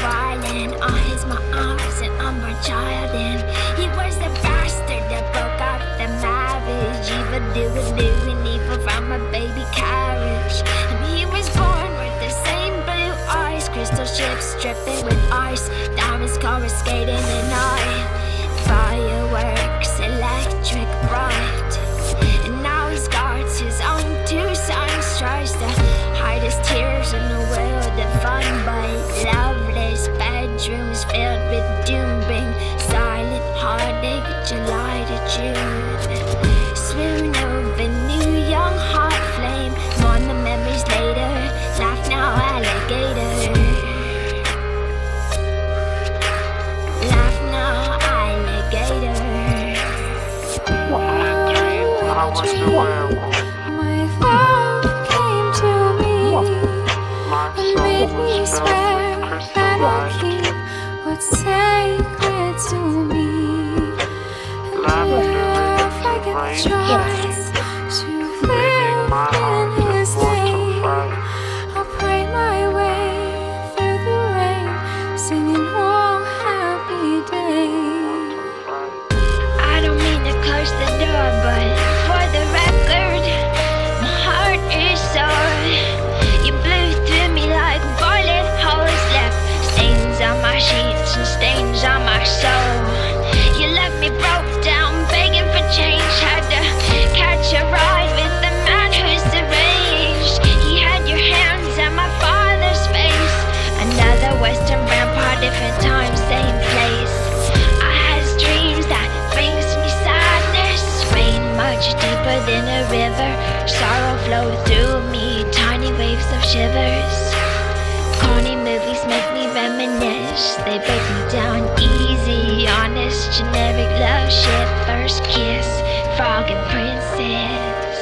violin. He's my arms and I'm her child, and he was the bastard that broke up the marriage. Evil doing evil from a baby carriage. And he was born with the same blue eyes, crystal ships dripping with ice, diamonds coruscating in eye, fireworks electric bright. And now he's got his own 2 sons, tries to hide his tears in the world of fun, but loveless bedrooms filled with doom bring silent heartache, July to June. Swoon over new young heart flame, mourn the memories later, laugh now alligator, laugh now alligator. I was the werewolf. My love came to me and made me swear that I'll keep what's sacred to me. And if I get the choice to live in his name, I'll pray my way through the rain, singing oh happy day. I don't mean to close the door, but for the record, my heart is sore. You blew through me like bullet holes, left stains on my sheets and stains on my soul. You left me broke down, begging for change. Had to catch a ride with the man who's deranged. He had your hands and my father's face. Another western rampart, different time, same place. I had dreams that brings me sadness. Rain much deeper than a river, sorrow flowed through me, tiny waves of shivers. Corny movies make me reminisce, they break me down easy, honest, generic love shit. First kiss, frog and princess.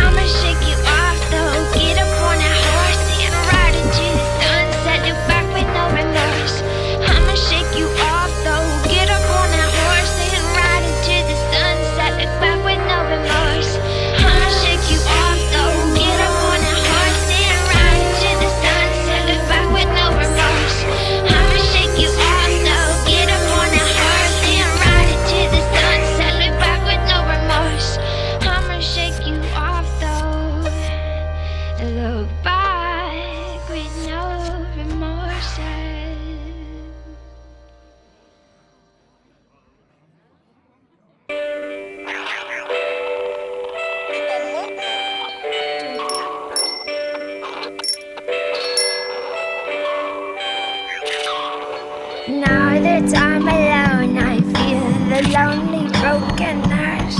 I'ma shake you off though, get up on that horse and ride into the sunset, look back with no remorse. I'ma shake you off though, get up on that horse and ride into the sunset, look back with no remorse. I'ma shake you off though, get up on that horse and ride into the sunset, look back with no remorse. I'ma shake you off though, get up on that horse and ride into the sunset, look back with no remorse. I'ma shake you off though, look back with no remorse. Now that I'm alone, I feel the lonely brokenness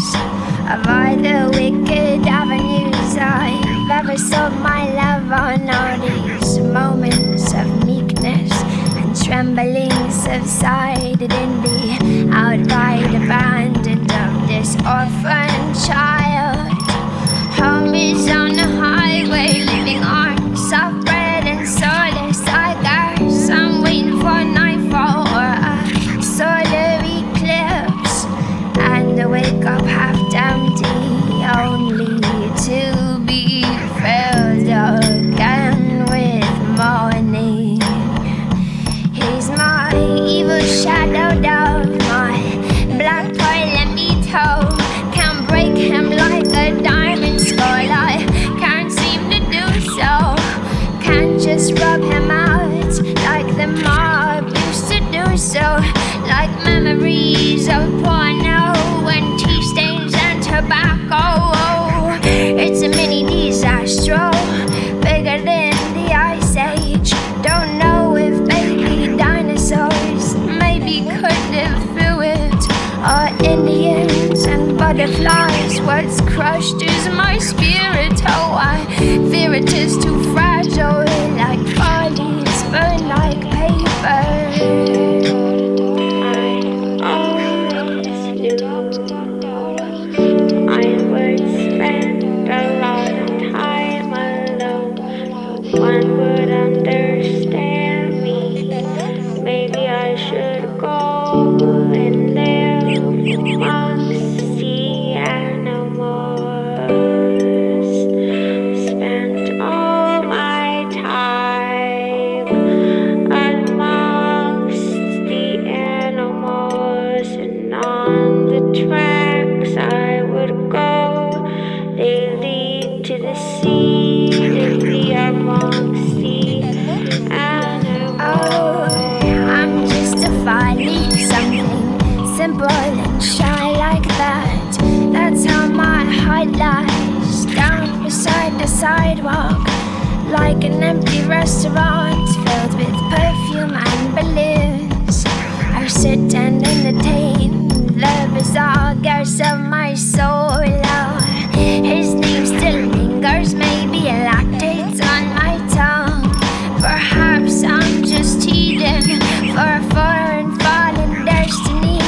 of all the wicked avenues I've ever sold my love on. All these moments of meekness and trembling subsided in the outright abandon of this orphan child. Home is on the highway, living on soft bread and soulless. I guess I'm waiting for nightfall or a solar eclipse, and to wake up half empty, only to be filled again with morning. He's my evil shadow dove, my black toy, let me toe. Can't break him like a diamond skull, I can't seem to do so. Can't just rub him out like the mob used to do so. Like memories of porno and tea stains and tobacco. Oh, it's a mini disaster, bigger than the Ice Age. Don't know if baby dinosaurs maybe could live through it, or Indians and butterflies. What's crushed is my spirit. Oh, I fear it is too fragile, like bodies burn like paper. One would understand me. Maybe I should go and there must see animals. Spent all my time on my and shine like that. That's how my heart lies, down beside the sidewalk, like an empty restaurant filled with perfume and balloons. I sit and entertain the bizarre ghosts of my soul. His name still lingers, maybe it lactates on my tongue. Perhaps I'm just heeding for a foreign fallen destiny,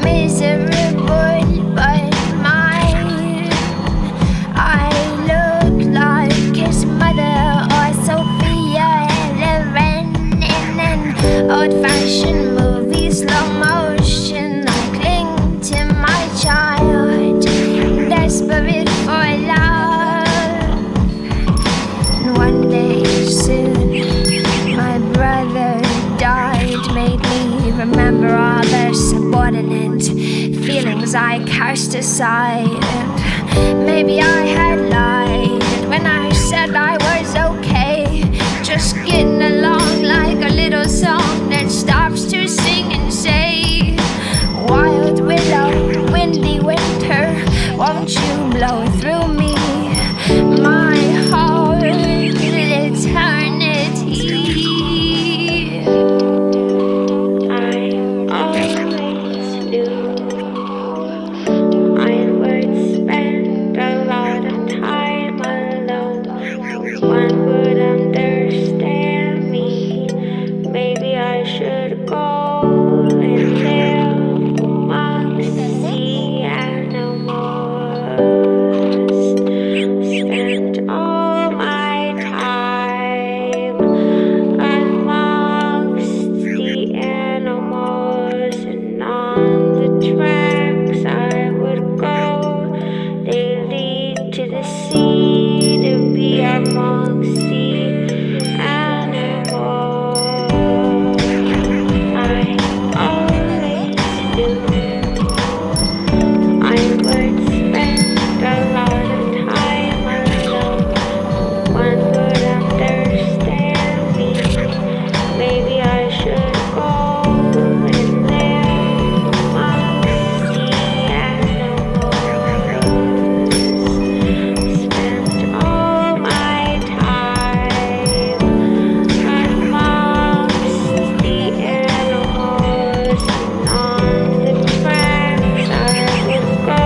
miserable but mine. I look like his mother or Sophia Loren in an old-fashioned movie, slow motion. I cling to my child, desperate for love. And one day soon, my brother died, made me remember all the subordinate feelings I cast aside. And maybe I had lied when I said I was okay, just getting along like a little song that stops to sing and say, wild willow, windy winter, won't you blow through me, my whole eternity. I always knew I would spend a lot of time alone. One would understand me. Maybe I should go and live amongst the animals. Spend all my time amongst the animals, and on the tracks I would go. They lead to the sea, to be amongst the animals. I always knew I would spend a lot of time alone. One would understand me. Maybe I should go and live amongst the animals. Spend all my time amongst the animals, and on the tracks I would go.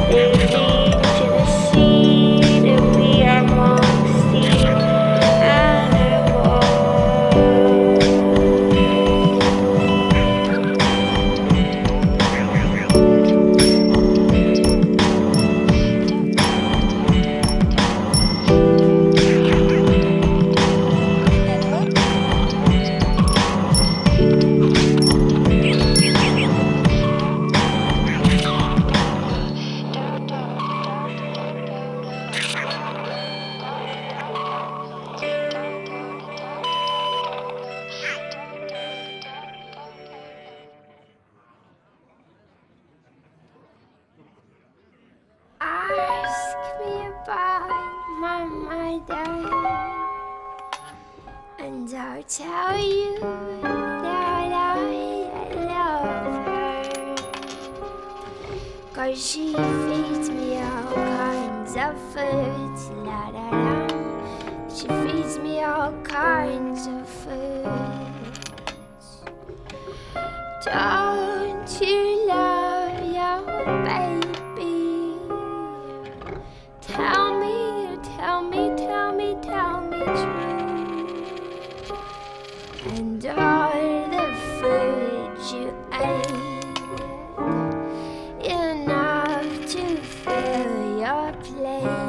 They lead to the sea, to be amongst the animals. Ask me about my mother, and I'll tell you that I love her, 'cause she feeds me all kinds of food. La la la. She feeds me all kinds of food. Don't you love your baby? Tell me, tell me, tell me, tell me true. And all the food you ate, enough to fill your plate.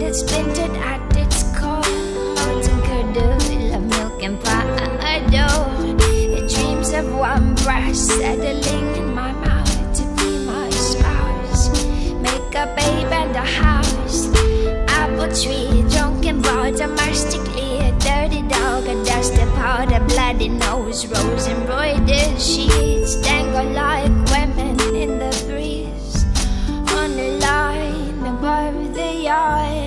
it's splintered at its core. Mountain curdle of milk and powder. It dreams of one breast settling in my mouth to be my spouse. Make a babe and a house. Apple tree, drunken bar, domestically a dirty dog, a dusty pot, a bloody nose, rose embroidered sheets dangle like women in the breeze on the line above the yard.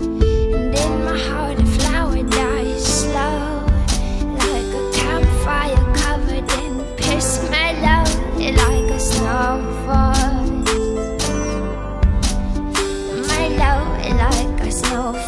And in my heart a flower dies slow, like a campfire covered in piss mellow, like a snowfall. Mellow, like a snowfall.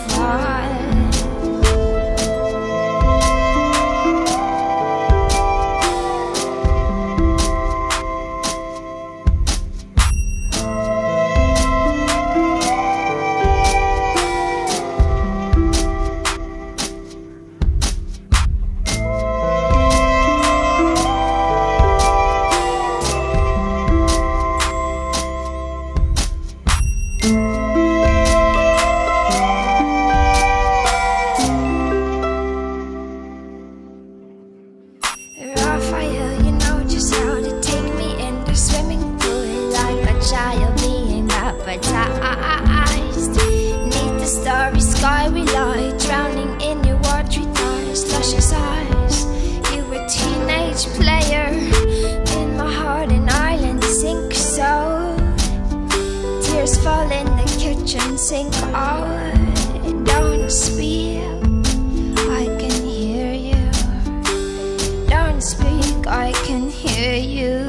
Raphael, you know just how to take me in the swimming pool, like a child being baptized. Neath the starry sky we lie, drowning in your watery thighs, luscious eyes. You were a teenage player in my heart, an island sink so. Tears fall in the kitchen sink. Oh, don't speak, I can hear you. Don't speak, I can hear you.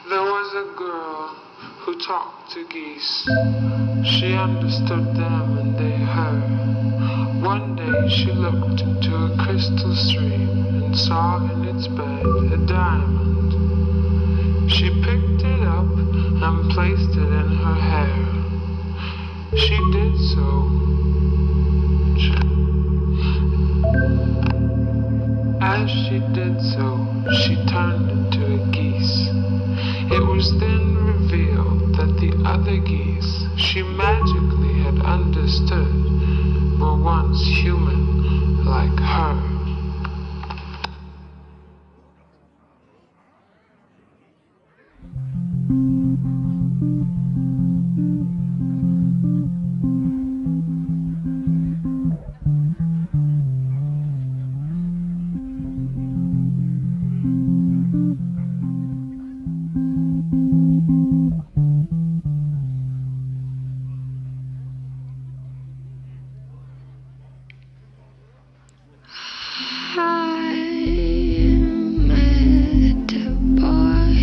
There was a girl who talked to geese. She understood them and they her. One day she looked into a crystal stream and saw in its bed a diamond. She picked it up and placed it in her hair. She did so. As she did so, she turned into a geese. It was then revealed that the other geese she magically had understood were once human like her. I met a boy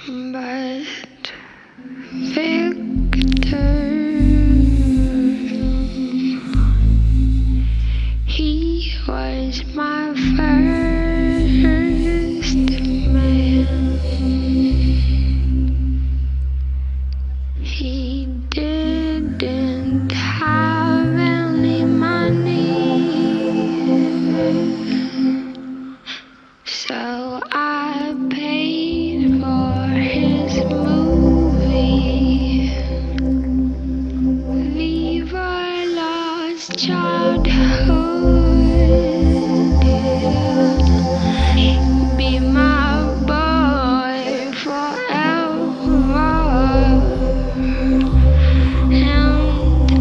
but Victor, he was my first man. He didn't have any money, so I paid for his movie, Viva Lost Childhood. Be my boy forever, and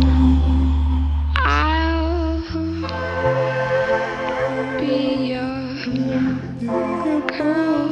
I'll be your girl.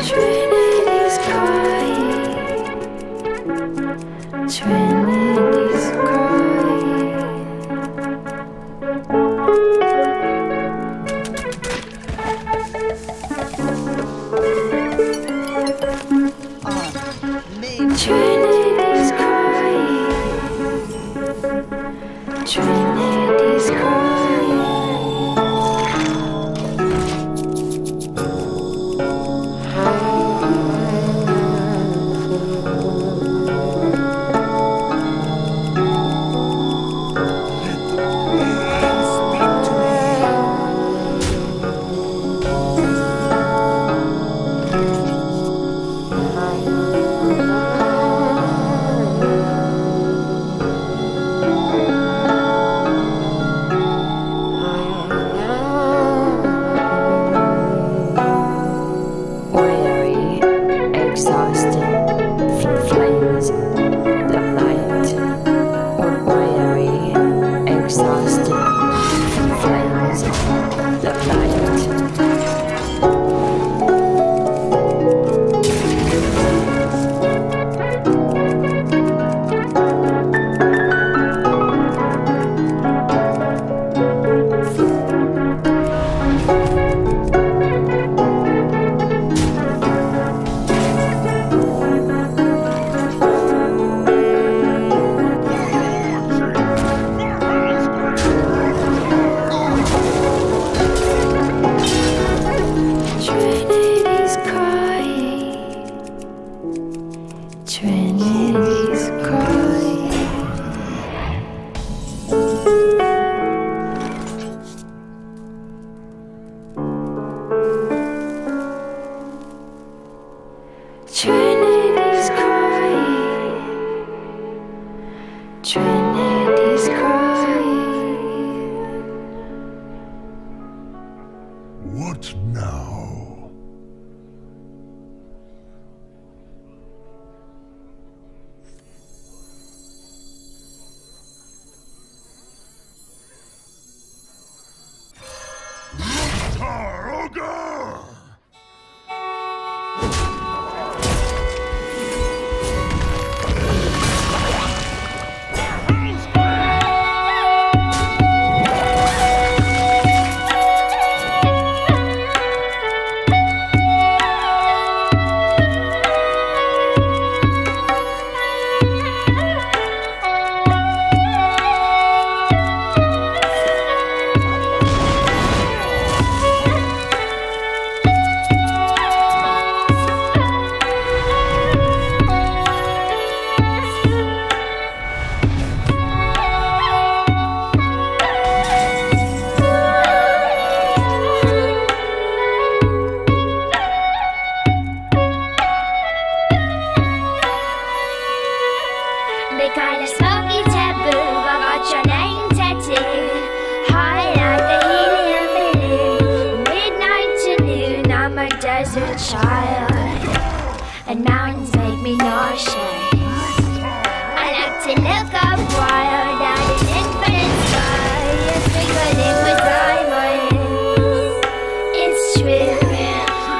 Trinity's crying. Trinity's crying. Trinity's crying. Trinity's crying. Trinity's crying. Trinity's crying. Trinity's crying. What now? They kind of smoky taboo. I got your name tattooed, high like the helium balloon. Midnight to noon, I'm a desert child, and mountains make me nauseous. I like to look up wild at an infinite sky, sprinkling with diamonds. It's true,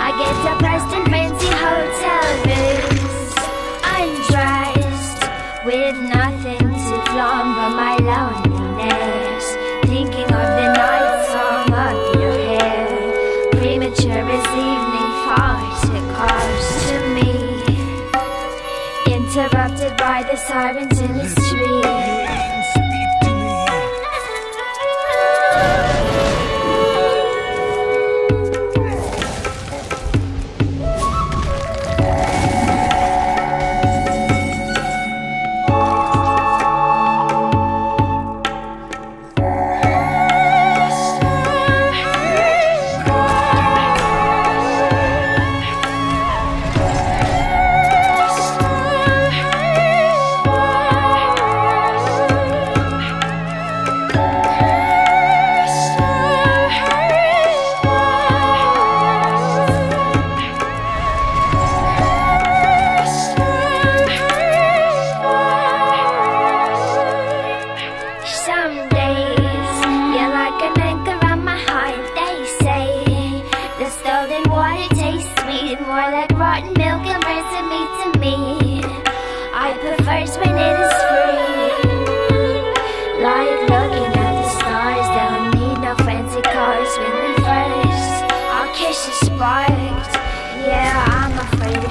I get depressed in fancy hotel rooms, undressed, with nothing to flaunt but my loneliness, thinking of the night song of your hair. Premature as evening farce to me, interrupted by the sirens in the street.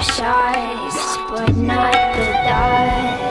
capsized, but not the dive.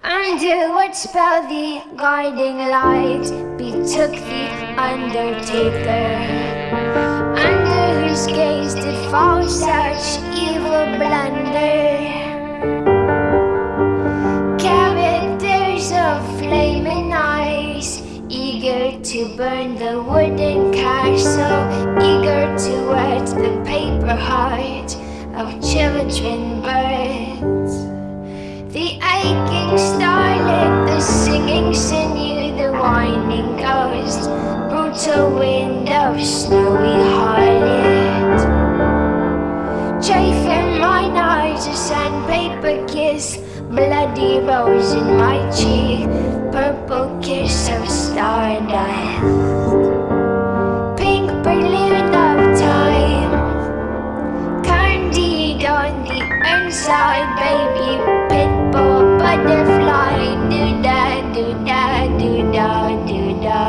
Under what spell the guiding light betook the undertaker? Under whose gaze did fall such evil blunder? Characters of flaming eyes, eager to burn the wooden castle, eager to wet the paper heart of children birds. The aching starlet, the singing sinew, the whining ghost, brutal wind of snowy harlot. Chafing mine eyes, a sandpaper kiss, bloody rose in my cheek, purple kiss of stardust. Pink balloon of time, candied on the inside, baby. Pitbull butterfly, do-da, do-da, do-da, do-da.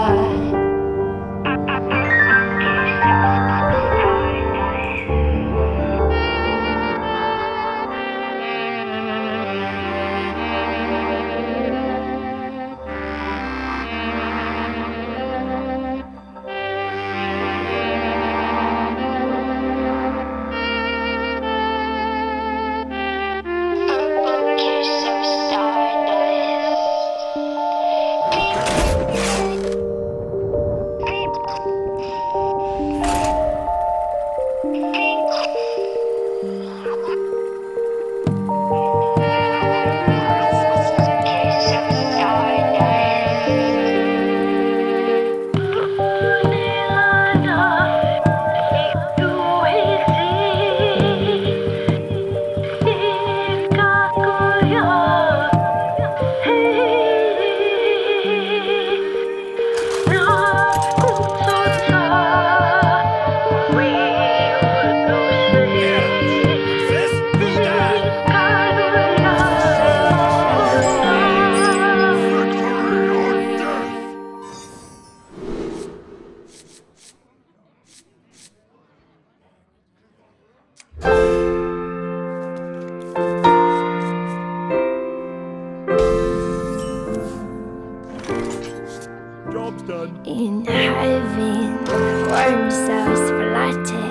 In heaven, warm souls flutter.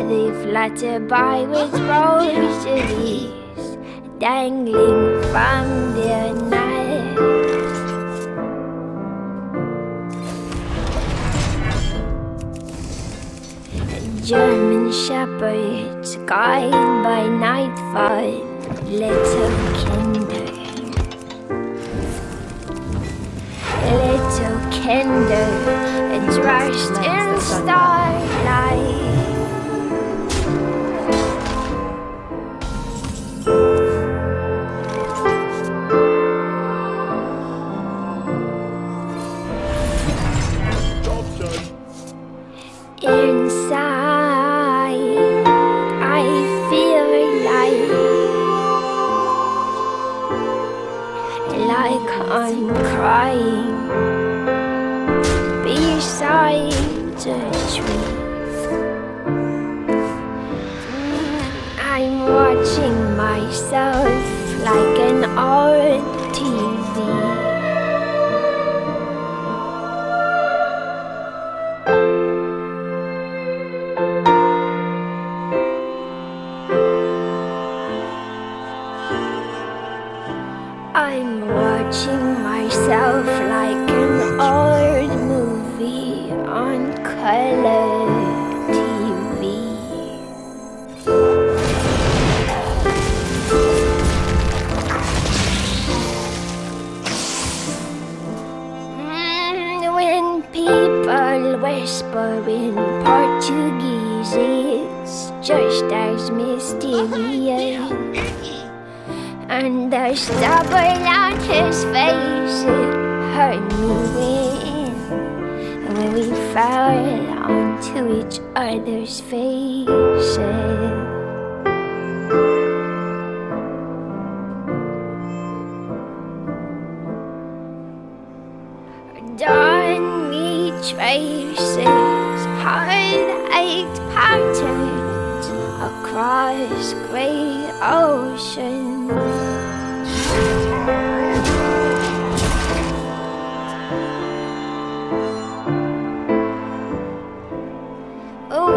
They flutter by with rosaries dangling from their necks. German shepherds guide by nightfall, little kinder. Little kinder, dressed in starlight. Inside, I feel like I'm crying beside a tree. I'm watching myself like an old TV. People whisper in Portuguese, it's just as mysterious. And the stubble on his face, it hurt me when we fell onto each other's faces. Done me traces, heart-ached patterns across grey oceans.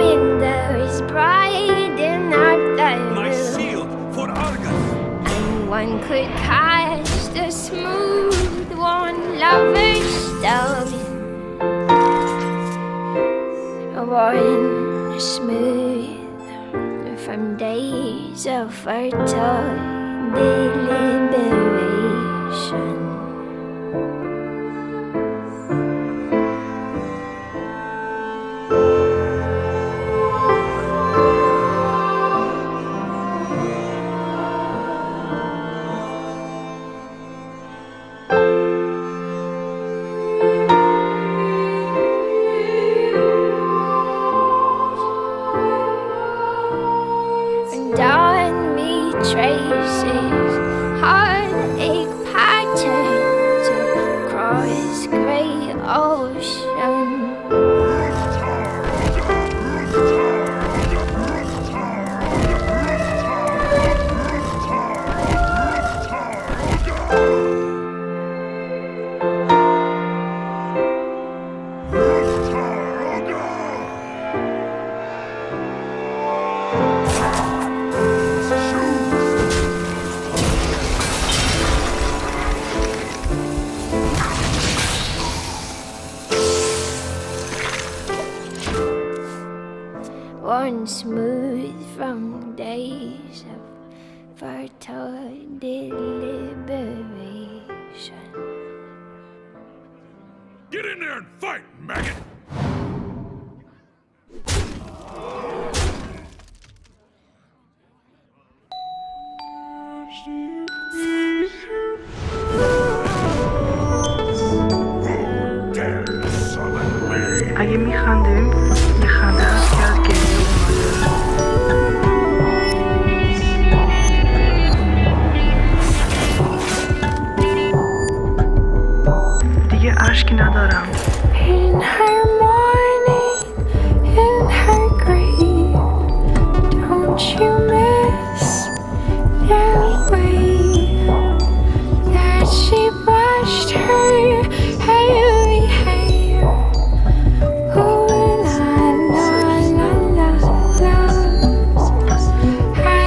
Windows brighten up the room. My shield for Argus. And one could cast a smooth one lover's stone. One smooth from days of fertile deliberation. Done me traces, heartache patterns across grey ocean. One smooth from days of fertile deliberation. Get in there and fight, maggot! اگه میخندیم یه خنده هست که از گریه اومده. دیگه اشکی ندارم. In her morning, in her grief, don't you miss that way that she brushed her heavy hair? Oh, la la la la la.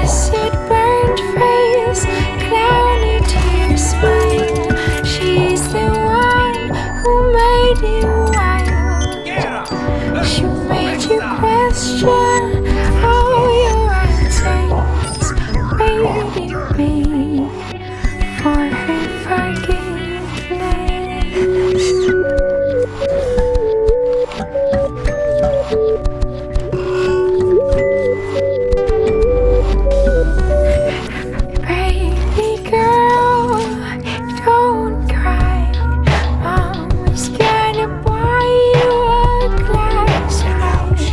Acid burned face, cloudy tears smile. She's the one who made you wild. She made you question all your answers, waiting me for her forgiveness. Baby girl, don't cry. Mama's gonna buy you a glass house,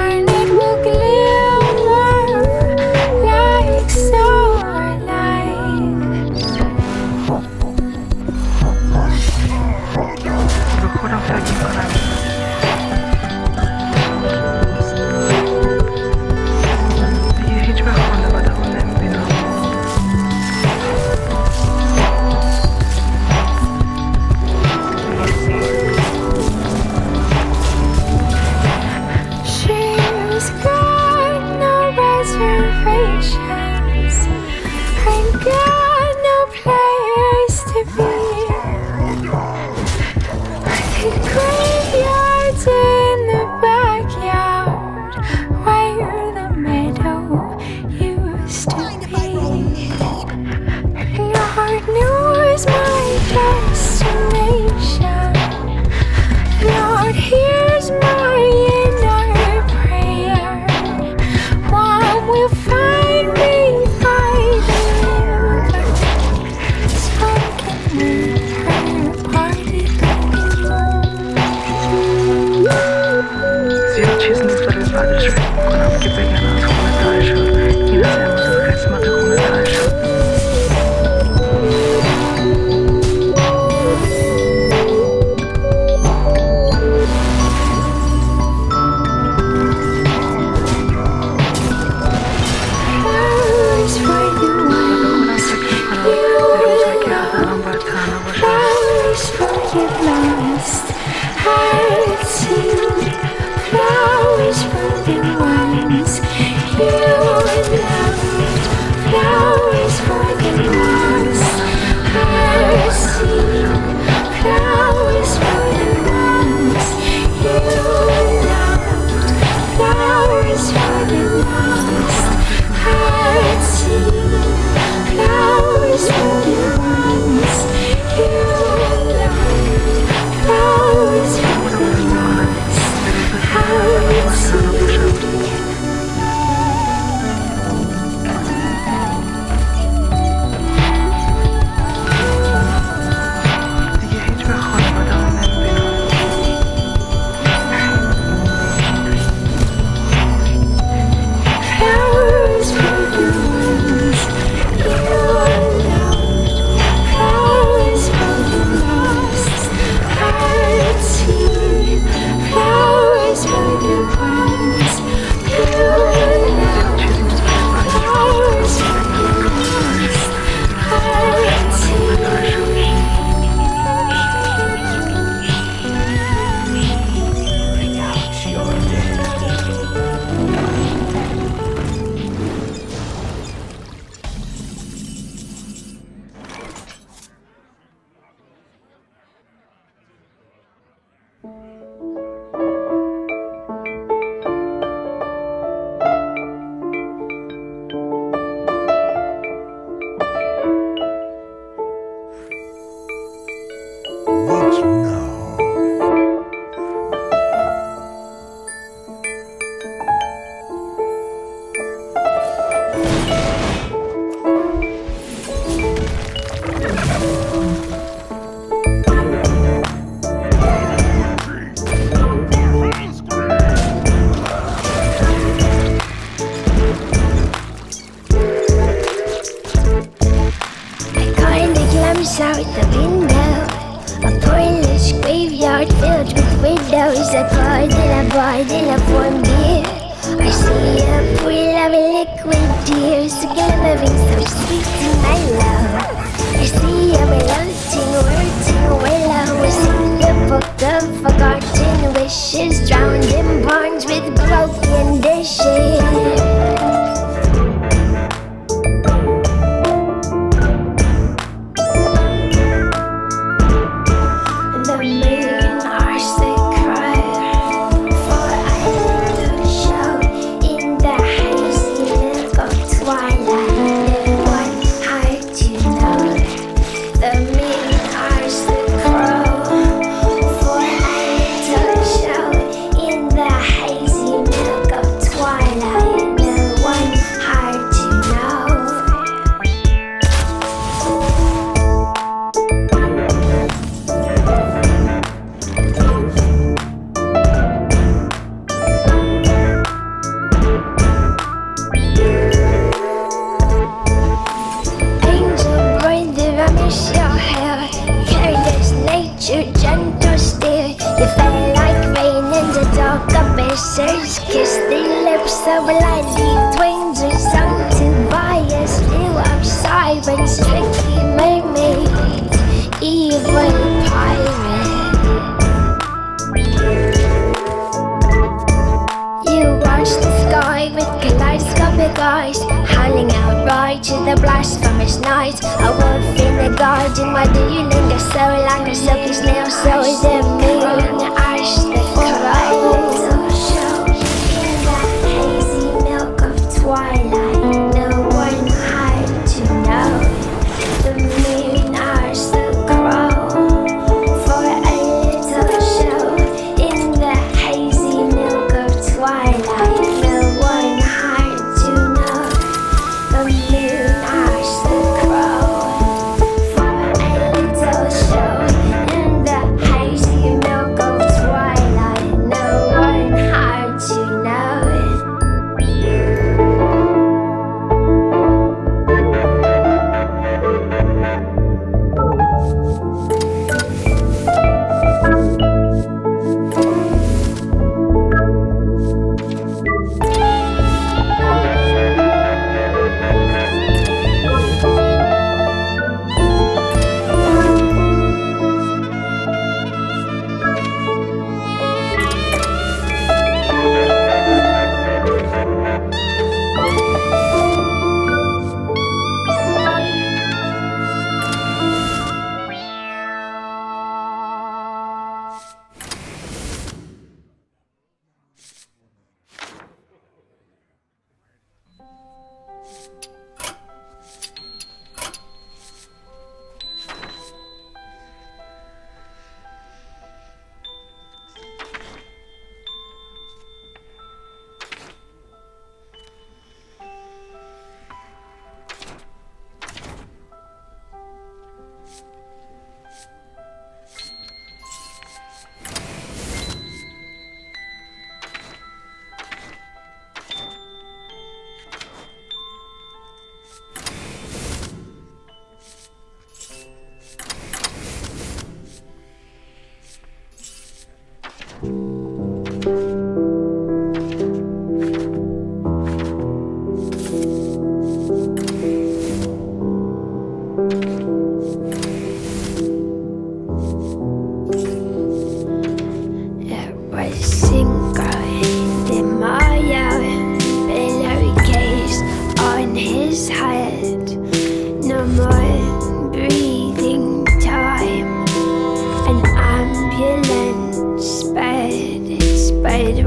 and it will glimmer like starlight. به خودم فکر میکنم دیگه هیچ وقت خانواده هم نمیبینم. She's got no reservations and got no place to be. The graveyard's in the backyard where the meadow used to be. Lord knows my destination. فکر میکنم که بگن از خونه تای شد. این از امروز قسمت خونه تای شد. Out the window, a pointless graveyard filled with windows. A bottle of warm beer. I see a pool of liquid tears, glimmering so sweet and mellow. I see a melting, wilting willow. I see a book of forgotten wishes, drowned in ponds with broken dishes. Kiss the lips of bloody twins are sung to by a slew of sirens, tricky mermaids, evil pirates. You watch the sky with kaleidoscopic eyes, howling out right to the blasphemous night. A wolf in the garden, why do you linger so like a silky snail? So the moon ash the crow. Twilight, no one had to know. The moon asked the crow for a little show. In the hazy milk of twilight, no one had to know. The moon asked the crow for a little show. In the hazy milk of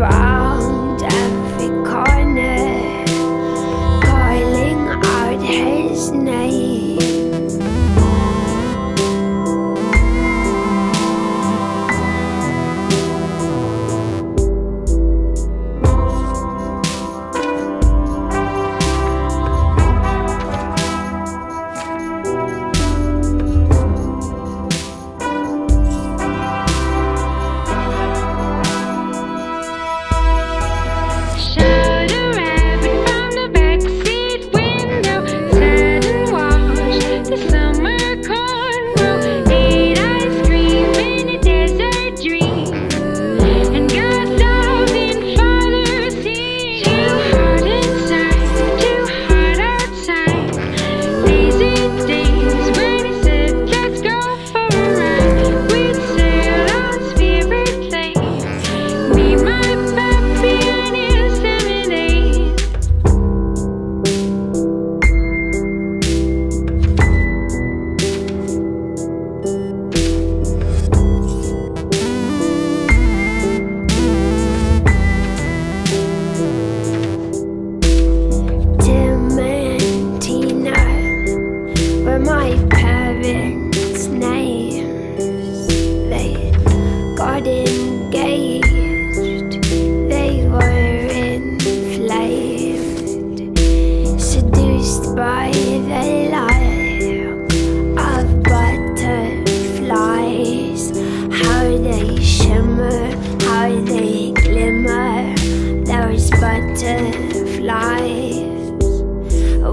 round every corner, calling out his name.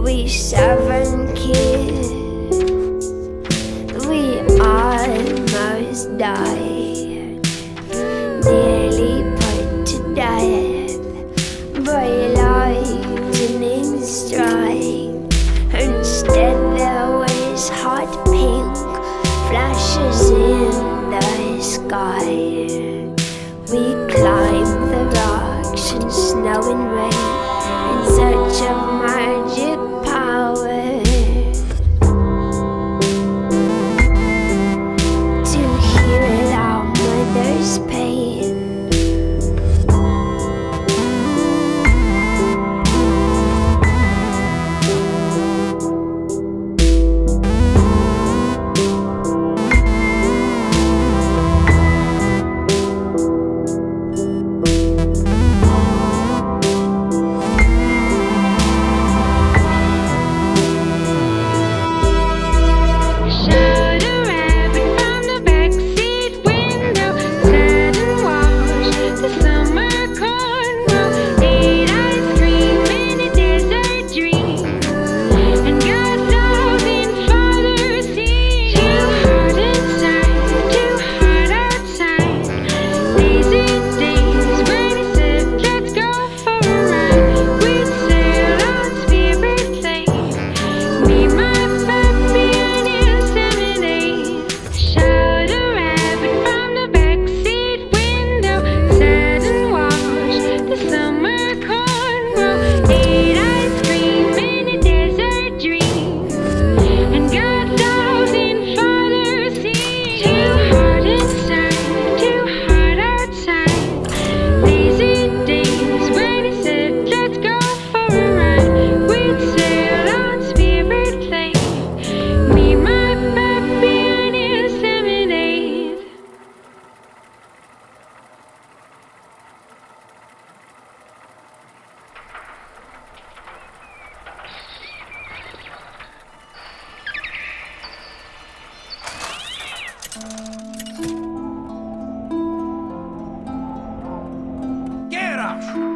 We 7 kids, we almost died, nearly put to death by lightning strike. Instead there was hot pink flashes in the sky. We climbed the rocks in snow and rain in search of magic power to heal our mother's pain.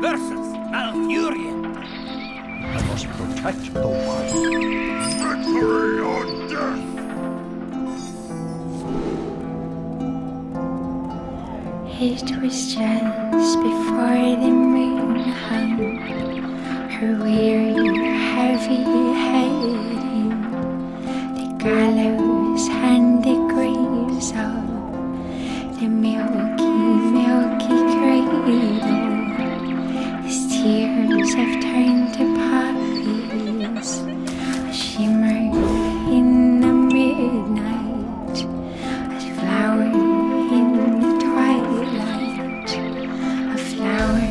Versus Malfurion. I must protect the wild. Victory or death! It was just before the moon hung her weary, heavy head in the gallows and the graves of the milky, milky cradle. Tears have turned to poppies, a shimmer in the midnight, a flower in the twilight, a flower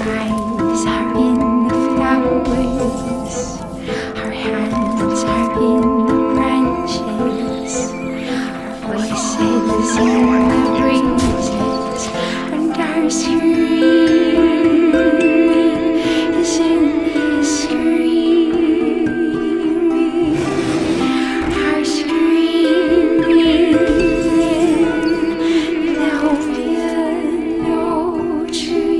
eyes are in the flowers, our hands are in the branches, our voices in the breezes, and our screaming is in the screaming, our screaming in the willow tree.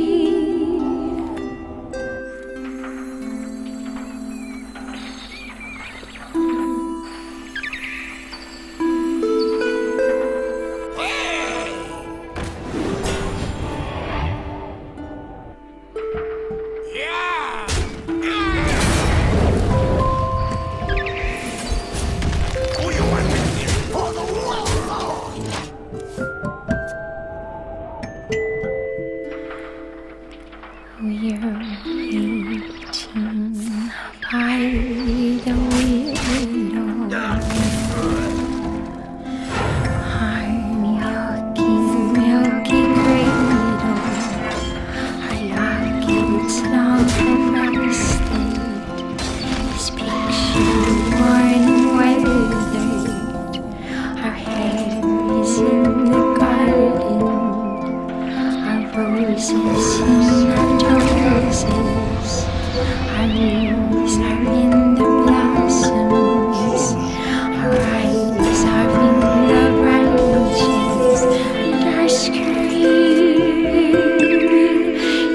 We're waiting by the window. Our milky cradle. Our lockets long rusted. His picture worn and weathered. Our hair is in the garden. Our roses in our roses, our leaves are in the blossoms, our eyes are in the branches, and our screaming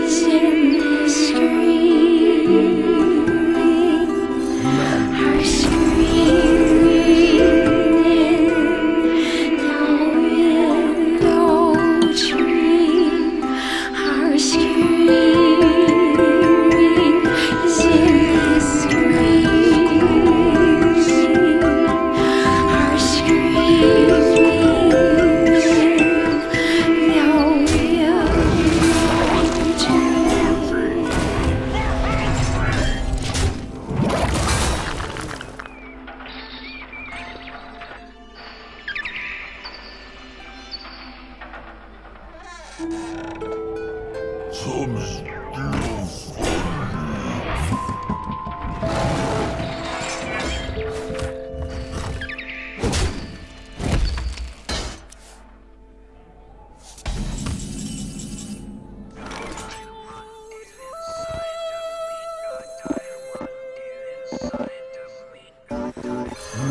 is in the screaming, our screaming in the willow tree, our screaming is in the screaming, our screaming in the willow tree.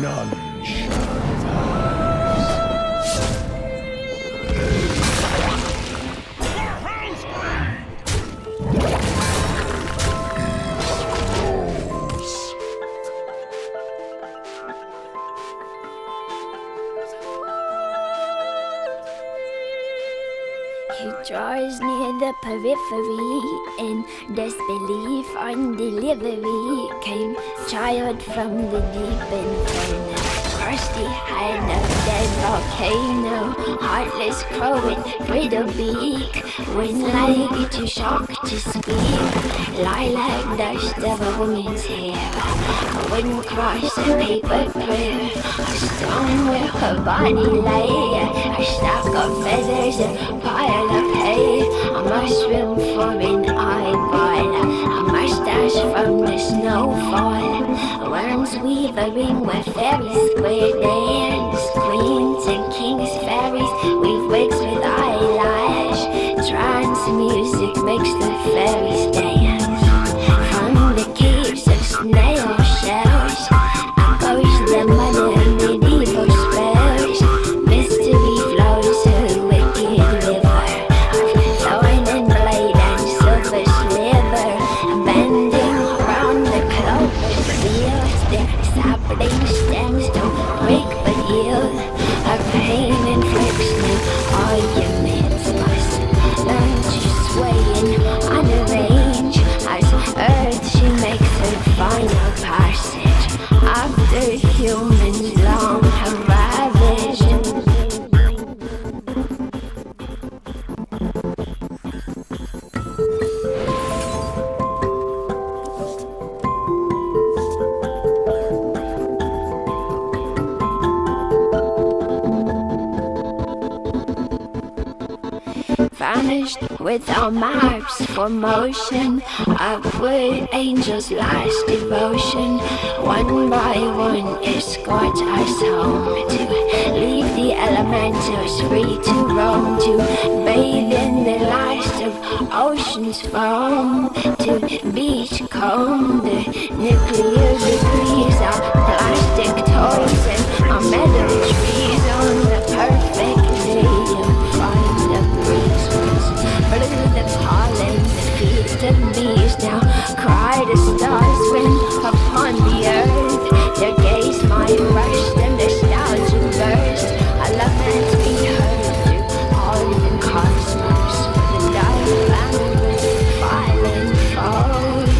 None shall He draws near the periphery in disbelief on delivery. Came child from the deep inferno, crusty hand of dead volcano, heartless crow with brittle beak, wind-like too shocked to speak, lilac dust of a woman's hair, a wooden cross, a paper prayer, a stone where her body lay, a stock of feathers, a pile of hay, a mushroom from an eyeball, a mustache from the snowfall, worms weaving where fairies square dance, queens and kings, fairies weave wigs with eyelash, trance music makes the fairies dance. From the caves of snail shells, echoes the mother medieval spells, mystery flows her wicked river, thorn and blade and silver sliver, bending around the clover fields, their sapling stems don't break but yield, her pain inflicts new arguments, must learn to sway and unarrange, as earth she makes her final passage, after humans long have ravaged. Vanished with our maps for motion, upward angels last devotion. One by one escort us home, to leave the elementals free to roam, to bathe in the last of ocean's foam, to beachcomb the nuclear degrees, our plastic toys and our metal trees on the perfect day, and find the breeze once blew the pollen, the feet of bees now cry the stars when upon the earth their gaze might rush, the nostalgia burst, a lament be heard through all the cosmos, the dark language violent falls.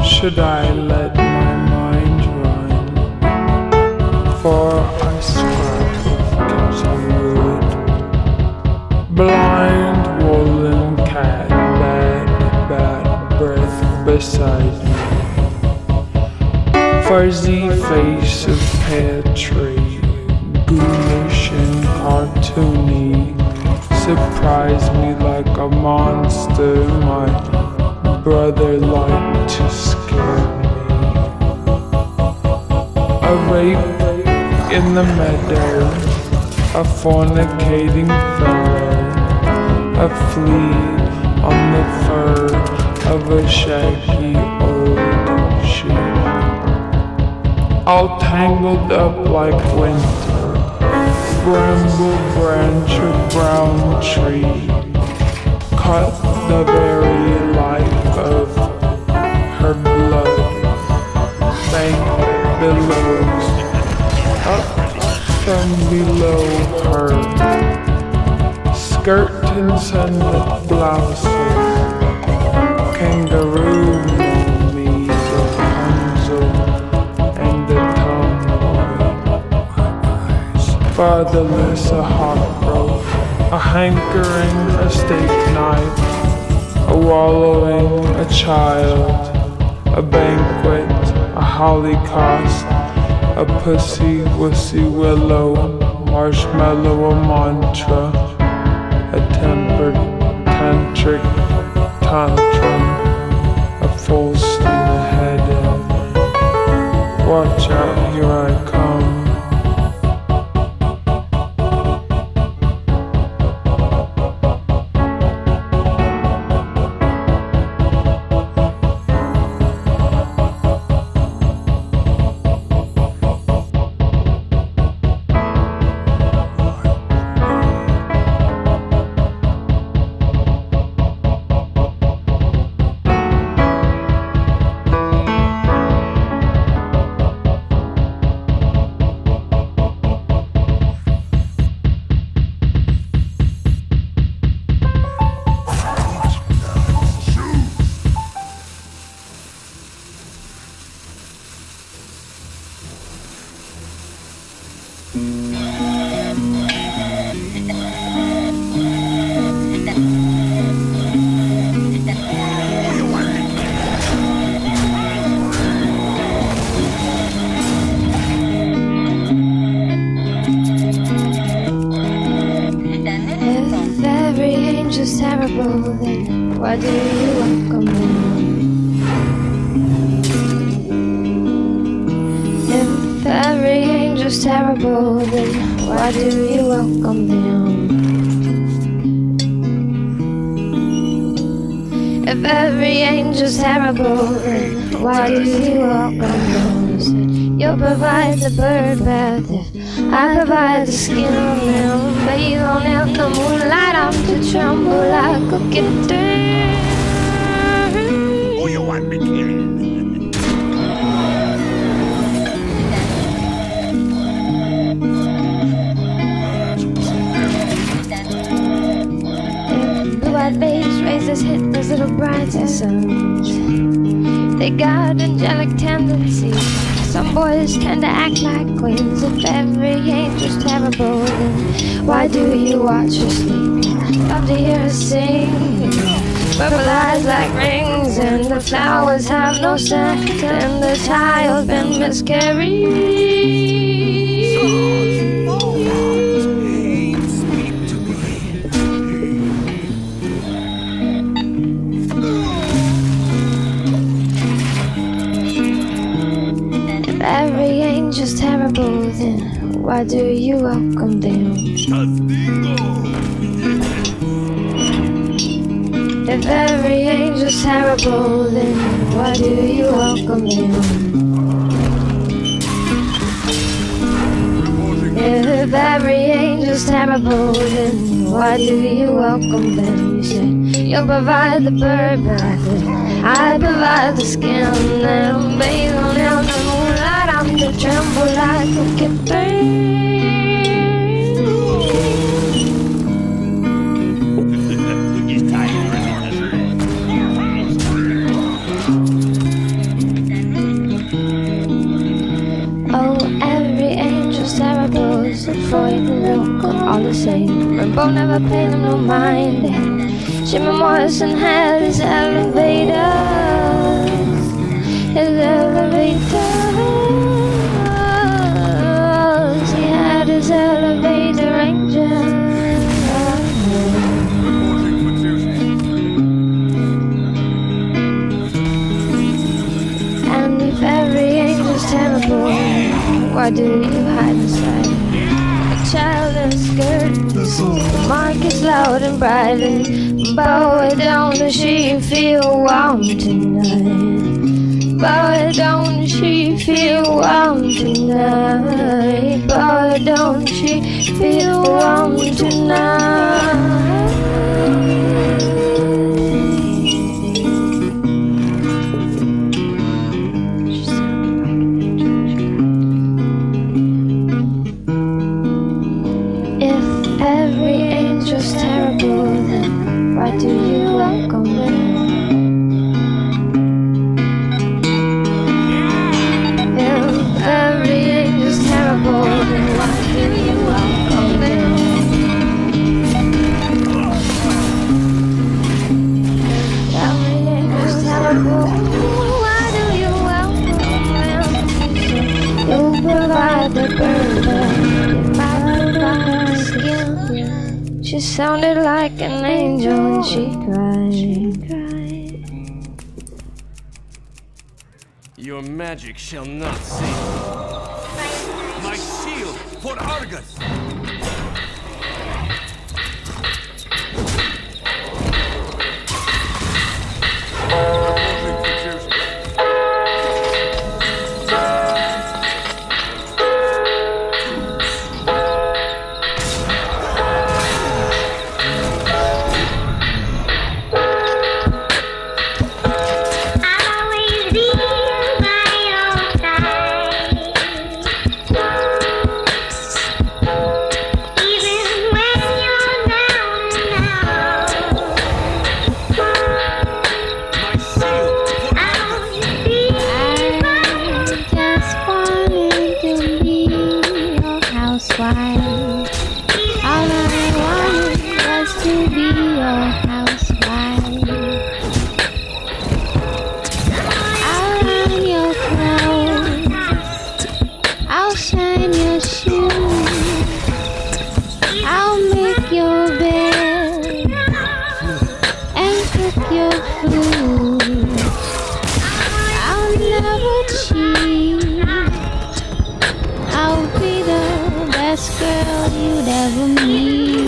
Should I let my mind run? For I scrap kitchen wood. Blind woolen cat, bad breath beside me. Fuzzy face of pear tree, ghoulish and cartoony. Surprise me like a monster, my brother liked to scare me. A rape in the meadow, a fornicating fellow, a flea on the fur of a shaggy old sheep. All tangled up like winter, bramble branch of brown tree, cut the very life of her blood, bank billows up from below her, skirt and sunlit blouses, kangaroo me, Rapunzel and the tomboy, fatherless, a heartbroken, a hankering, a steak knife, a wallowing, a child, a banquet, a holocaust, a pussy, wussy willow, marshmallow, a mantra, a tempered, tantric tantrum, a full steam ahead, and watch out, here I come. Just terrible, then why do you welcome them? If every angel's terrible, then why do you welcome them? If every angel's terrible, then why do you welcome them? Said, you'll provide the bird bath if I provide the skin on them. Bathe on in the moonlight, I'm to tremble like a kitten. Oh, you want me killing? Blue-eyed babes raise his hit those little brides and sons. They got angelic tendencies. Some boys tend to act like queens. If every angel's terrible, then why do you watch her sleep? Love to hear her sing. Purple eyes like rings, and the flowers have no scent, and the child's been miscarried. Every angel's terrible, then why do you welcome them? If every angel's terrible, then why do you welcome them? If every angel's terrible, then why do you welcome them? You said you'll provide the bird bath, I provide the skin on them. Bathe on them the moonlight, I'm to tremble like a kitten. Oh, every angel's terrible, so Freud and Luke are all the same. Rainbow never paid them no mind. Jim Morrison had his elevators, his elevators. He had his elevator angel. And if every angel's terrible, why do you hide inside a child in a skirt? The market's loud and bright, and bow it down, does she feel warm tonight? Bow it down, does she feel warm tonight? Bow it down, does she feel warm tonight? If every angel's terrible, then why do you welcome them? If every angel's terrible, then why do you welcome them? Every angel's terrible, why do you welcome them? You provide the bird, I provide the skin. She sounded like an angel and she cried. Your magic shall not save me. My shield for Argus! I'll shine your shoes. I'll make your bed and cook your food. I'll never cheat. I'll be the best girl you'd ever meet.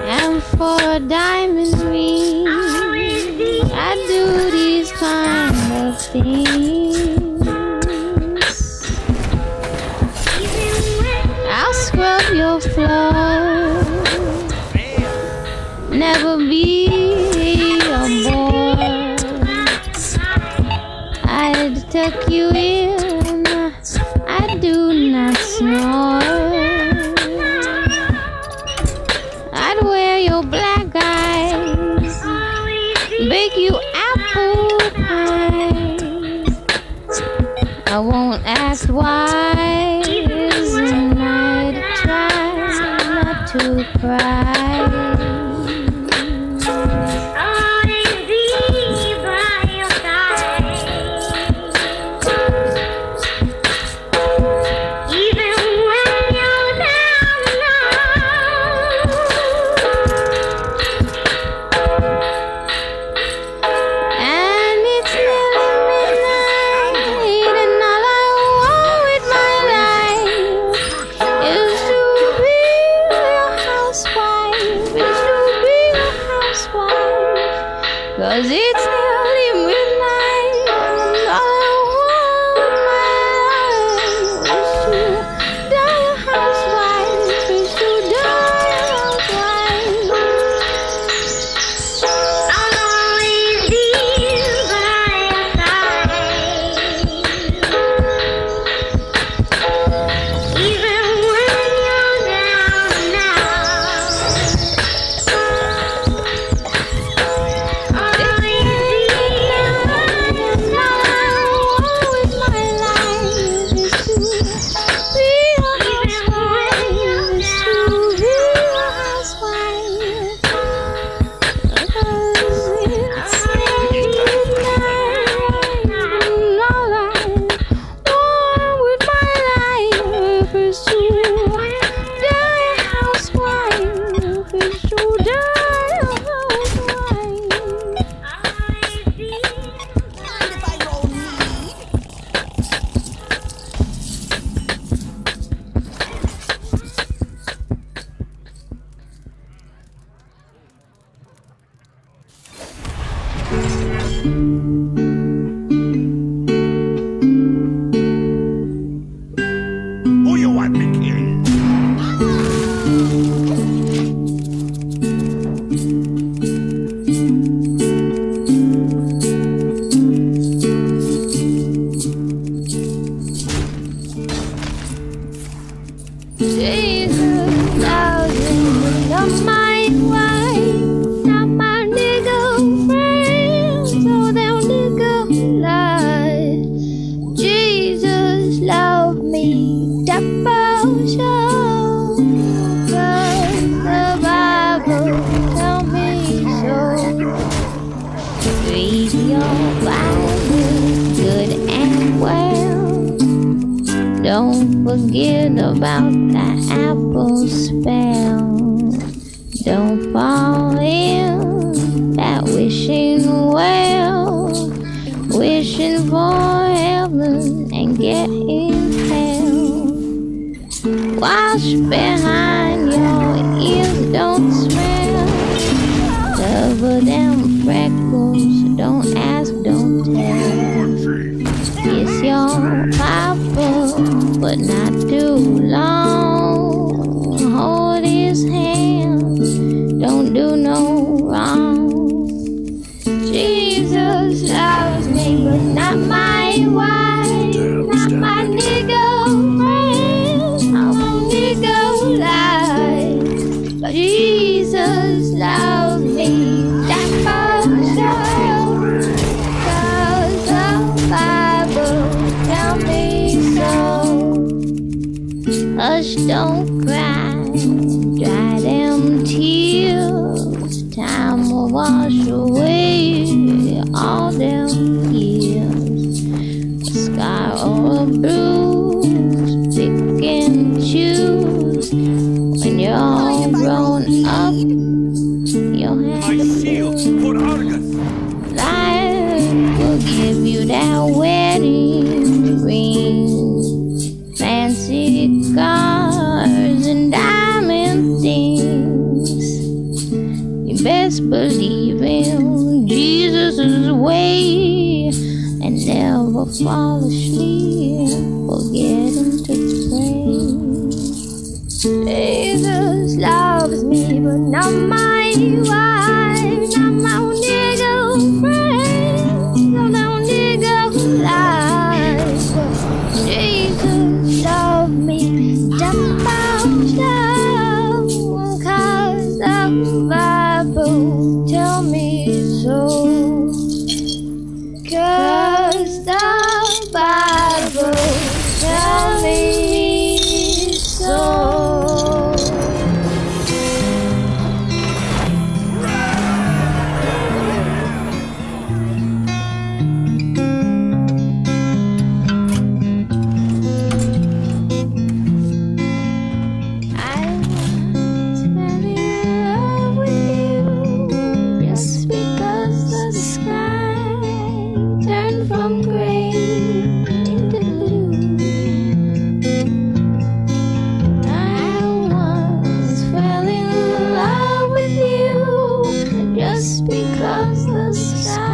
And for a diamond ring, I do these kind of things. I'll scrub your floor, never be a bore. I'd tuck you in, I do not snore. I'd wear your black eyes, bake you apple pies. I won't ask why, and I'd try not to cry. Cause it's nearly midnight, and all I want in my life is to die a housewife, is to die a housewife. I'll always be by your side, even when you're down now. Who you want me kill? Jesus loves me, not my wife, not my nigga friends, so they'll nigga lie. Jesus loved me, devotion, cause the Bible tell me so. Read your Bible good and well. Don't forget about the apple spell. Don't fall in that wishing well, wishing for heaven and get in hell. Wash behind your ears, don't smell. Cover them freckles, don't ask, don't tell. Kiss your papa, but not too long. Hold his hand, don't do no wrong. Jesus loves me, but not my wife, not my nigga friend, not my nigga life. But Jesus loves me, that for sure. Cause the Bible tell me so. Hush, don't cry, dry them tears. Time will wash away all them years. sky or a bruise. Pick and choose. When you're all grown up, you'll have to life will give you that wedding ring, fancy cars and diamond things. You best believe in Jesus' way and never fall asleep. Forget him to pray. Jesus loves me, but not my wife, not my nigga friend, not my nigga life. Jesus loves me, just about love, 'cause the Bible tell me so. 'Cause the Bible tell me so. Because the sky